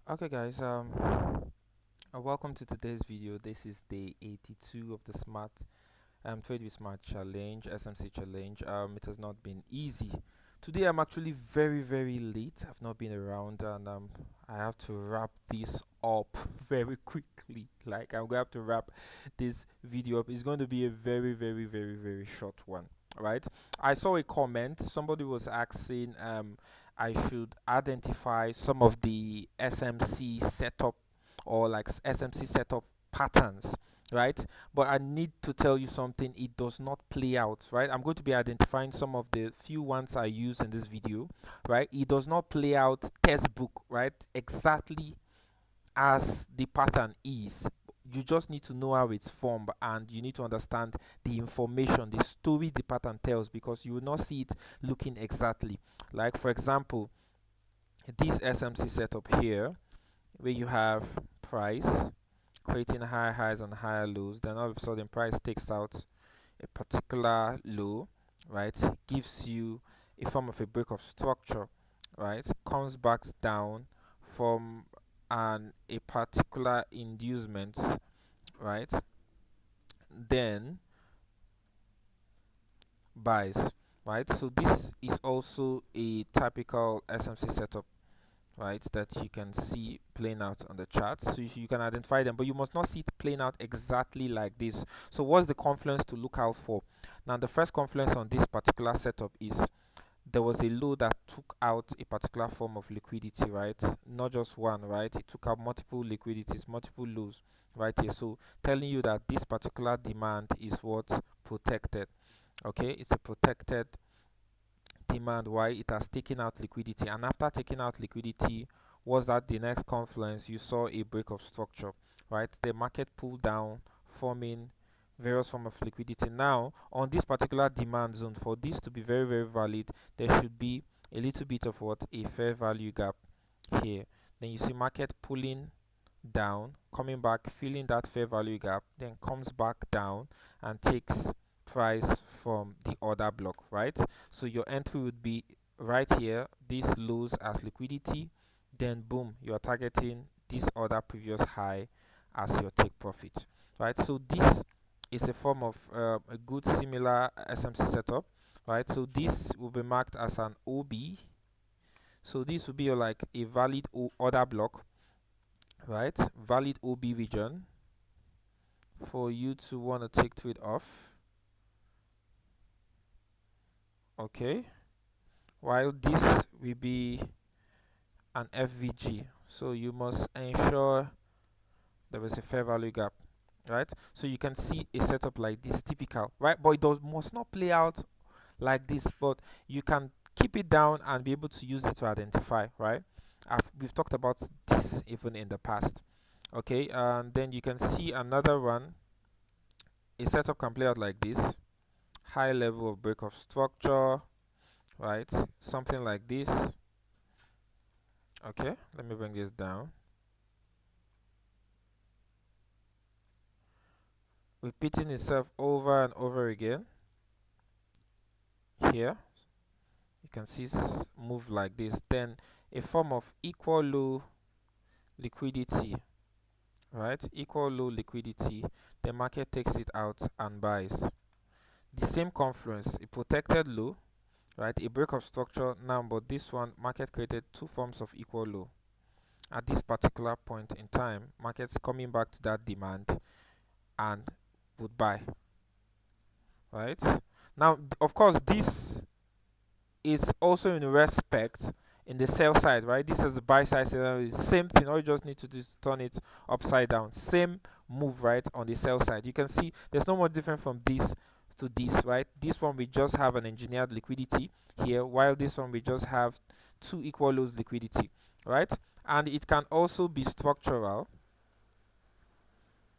Okay, guys. Welcome to today's video. This is day 82 of the Smart Trade with Smart Challenge, SMC Challenge. It has not been easy. Today, I'm actually very late. I've not been around, and I have to wrap this up very quickly. Like I'm going to have to wrap this video up. It's going to be a very short one. Right? I saw a comment. Somebody was asking I should identify some of the SMC setup or like SMC setup patterns, right? But I need to tell you something, it does not play out, right? I'm going to be identifying some of the few ones I use in this video, right? It does not play out textbook, right? Exactly as the pattern is. You just need to know how it's formed and you need to understand the information, the story the pattern tells, because you will not see it looking exactly. Like for example, this SMC setup here, where you have price creating higher highs and higher lows, then all of a sudden price takes out a particular low, right? Gives you a form of a break of structure, right? Comes back down from a particular inducement, right? Then buys, right? So this is also a typical SMC setup, right, that you can see playing out on the charts. So you can identify them, but you must not see it playing out exactly like this. So what's the confluence to look out for? Now the first confluence on this particular setup is there was a low that took out a particular form of liquidity, right? Not just one, right? It took out multiple liquidities, multiple lows right here. So telling you that this particular demand is what protected. Okay, it's a protected demand. Why? It has taken out liquidity, and after taking out liquidity, was that the next confluence you saw a break of structure, right? The market pulled down, forming various form of liquidity. Now on this particular demand zone, for this to be very valid, there should be a little bit of what, a fair value gap here. Then you see market pulling down, coming back, filling that fair value gap, then comes back down and takes price from the order block, right? So your entry would be right here, this lows as liquidity, then boom, you are targeting this order previous high as your take profit, right? So this is a form of a good similar SMC setup, right? So this will be marked as an OB. So this will be like a valid order block, right? Valid OB region for you to want to take trade off. Okay, while this will be an FVG, so you must ensure there is a fair value gap, right? So you can see a setup like this, typical, right? But it must not play out like this, but you can keep it down and be able to use it to identify, right? We've talked about this even in the past. Okay, and then you can see another one. A setup can play out like this: high level of break of structure, right? Something like this. Okay, let me bring this down. Repeating itself over and over again. Here you can see move like this, then a form of equal low liquidity, right? Equal low liquidity, the market takes it out and buys. The same confluence, a protected low, right? A break of structure now, but this one market created two forms of equal low. At this particular point in time, markets coming back to that demand and would buy, right? Now of course this is also in respect in the sell side, right? This is the buy side scenario, same thing. All you just need to do is turn it upside down, same move, right? On the sell side, you can see there's no more different from this to this, right? This one we just have an engineered liquidity here, while this one we just have two equal lows liquidity, right? And it can also be structural,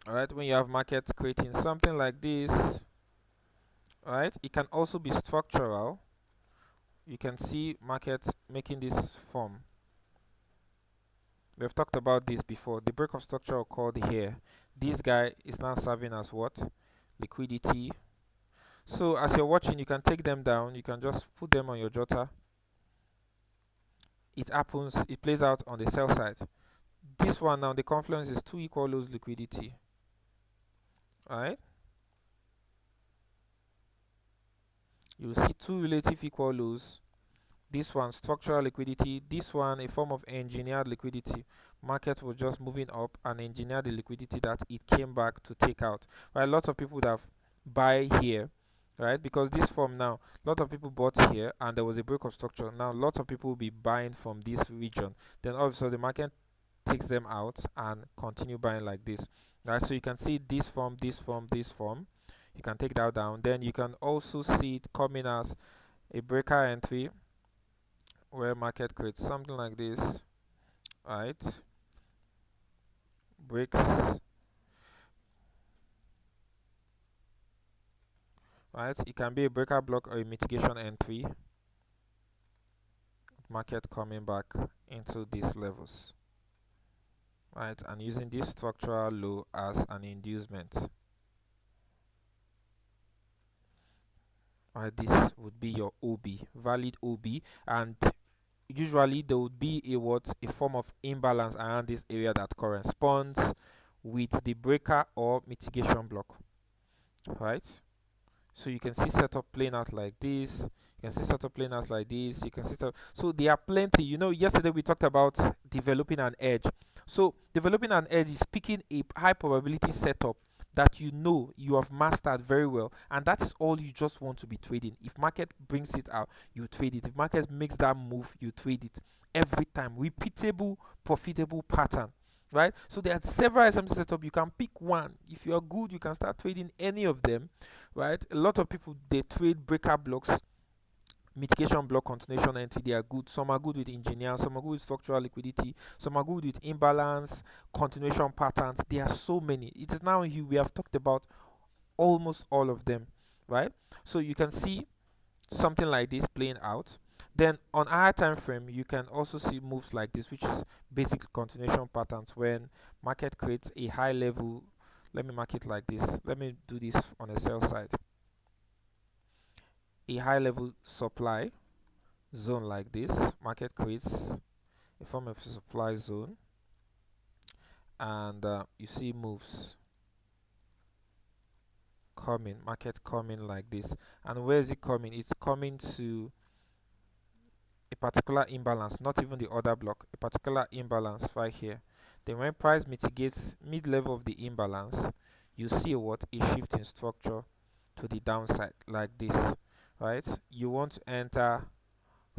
all right? When you have markets creating something like this, right? It can also be structural. You can see markets making this form. We've talked about this before. The break of structure occurred here. This guy is now serving as what? Liquidity. So as you're watching, you can take them down. You can just put them on your jotter. It happens, it plays out on the sell side. this one now, the confluence is two equal lows liquidity. Alright, you will see two relative equal lows. This one structural liquidity, this one a form of engineered liquidity. Market was just moving up and engineered the liquidity that it came back to take out. Right, lots of people would have buy here, right? Because this form now, a lot of people bought here and there was a break of structure. Now lots of people will be buying from this region. Then all of a sudden the market takes them out and continue buying like this. Right, so you can see this form, this form, this form. You can take that down. Then you can also see it coming as a breaker entry where market creates something like this, right? Breaks, right? It can be a breaker block or a mitigation entry. Market coming back into these levels, right? And using this structural low as an inducement. Right, this would be your OB, valid OB, and usually there would be a form of imbalance around this area that corresponds with the breaker or mitigation block, right? So you can see setup playing out like this, you can see setup playing out like this, you can see so there are plenty. Yesterday we talked about developing an edge. So developing an edge is picking a high probability setup that you have mastered very well, and that is all you just want to be trading. If market brings it out, you trade it. If market makes that move, you trade it every time. Repeatable, profitable pattern, right? So there are several SMC setup. You can pick one. If you are good, you can start trading any of them, right? A lot of people, they trade breaker blocks, mitigation block, continuation entry. They are good. Some are good with engineer, some are good with structural liquidity, some are good with imbalance, continuation patterns. There are so many. It is now here we have talked about almost all of them, right? So you can see something like this playing out. Then on higher time frame, you can also see moves like this, which is basic continuation patterns. When market creates a high level, let me mark it like this, let me do this on the sell side, a high level supply zone like this, market creates a form of supply zone, and you see moves coming, market coming like this. And where is it coming? It's coming to a particular imbalance, not even the order block, a particular imbalance right here. Then when price mitigates mid-level of the imbalance, you see what? A shift in structure to the downside like this, right? You want to enter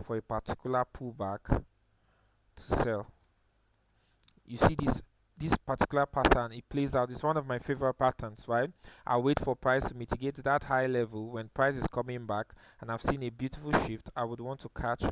for a particular pullback to sell. You see this particular pattern, it plays out. It's one of my favorite patterns, right? I wait for price to mitigate that high level. When price is coming back and I've seen a beautiful shift, I would want to catch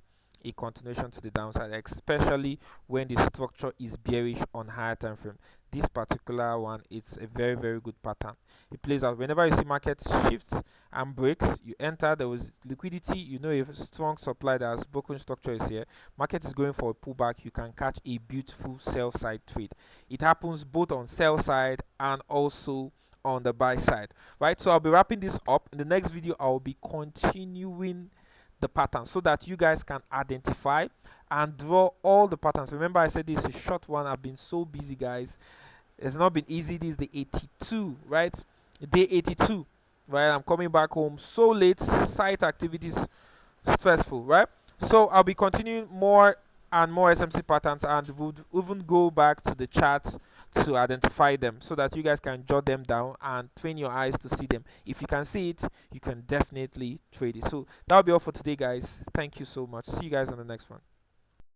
a continuation to the downside, especially when the structure is bearish on higher time frame. This particular one, it's a very, very good pattern. It plays out whenever you see market shifts and breaks, you enter. There was liquidity, a strong supply that has broken structure is here. Market is going for a pullback, you can catch a beautiful sell side trade. It happens both on sell side and also on the buy side, right? So I'll be wrapping this up. In the next video, I'll be continuing the pattern so that you guys can identify and draw all the patterns. Remember, I said this is a short one. I've been so busy, guys. It's not been easy. This is the 82, right? Day 82, right? I'm coming back home so late, site activities stressful, right? So I'll be continuing more and more SMC patterns, and would even go back to the charts to identify them so that you guys can jot them down and train your eyes to see them. If you can see it, you can definitely trade it. So that'll be all for today, guys. Thank you so much. See you guys on the next one.